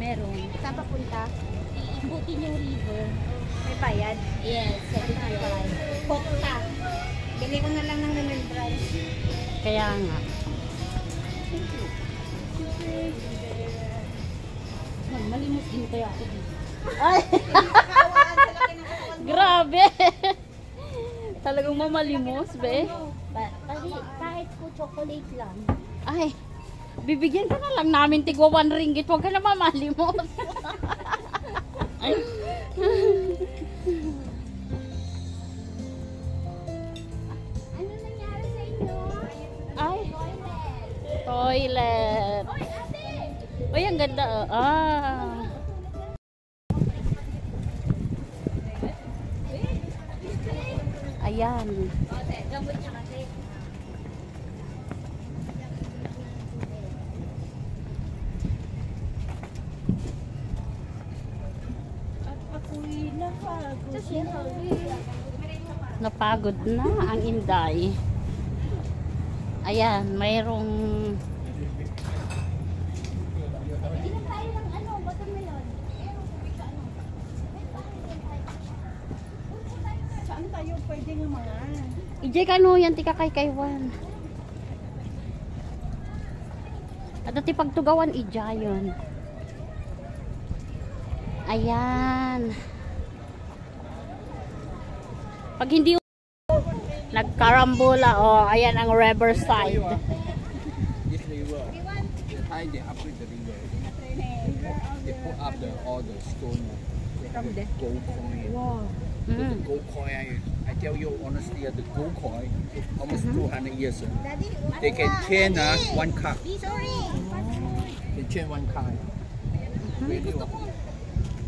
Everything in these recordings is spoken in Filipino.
Meron. Saan papunta? Iikutin yung river. May bayad? Yes, 75. Pokta. Bili ko na lang ng remembrance. Kaya nga. Malimos din kaya ako dito. Ay! Grabe! Talagang mamalimos, be. Kahit po chocolate lang. Ay! Bibigyan ka na lang namin tigwa 1 ringgit. Huwag ka na mamalimos. Ay! Ano nangyari sa inyo? Ay! Toilet! Oy, ate! Uy, ang ganda. Ah! Ayan. Ate, gamot niya kasi. Napagod na ang Inday. Ayan, mayroong Hindi na tayo ng ano, watermelon. Saan tayo pwede nga mga? Ijay kano yan tika kay Kaywan. At dati pagtugawan ijayon. Ayan. Pag hindi nagkarambola, oh, ayan ang riverside. This river, the time they uproot the river, they put up all the stone. They have the gold coin. Wow. So the gold coin, I tell you honestly, the gold coin almost 200 years old. They can change one cup. Sorry. They change one cup. Really,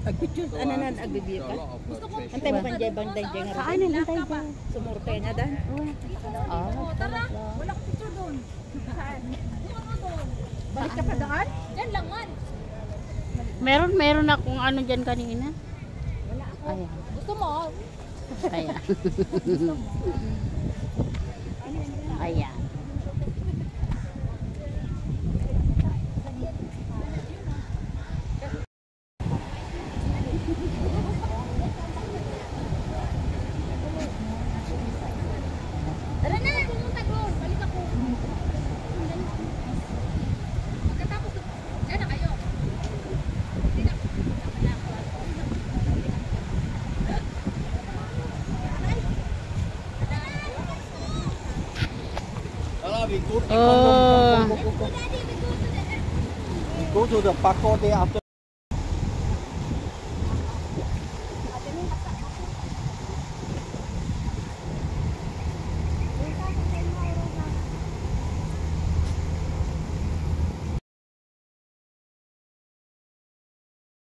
Agpicture, ano na, agbibigay ka? Antay mo kan jay bang day jay nga. Saan ang hintay ba? Sumurte na dan. Ah, Wala ko picture doon. Saan? Balik ka pa doon? Yan lang man. meron akong ano dyan kanina. Ayan. Gusto mo? Ayan. Ayan. Tara na, pumunta doon. Balik ako. Pagkatapos, dyan na kayo. we go, Oh. we go to the parkour there after.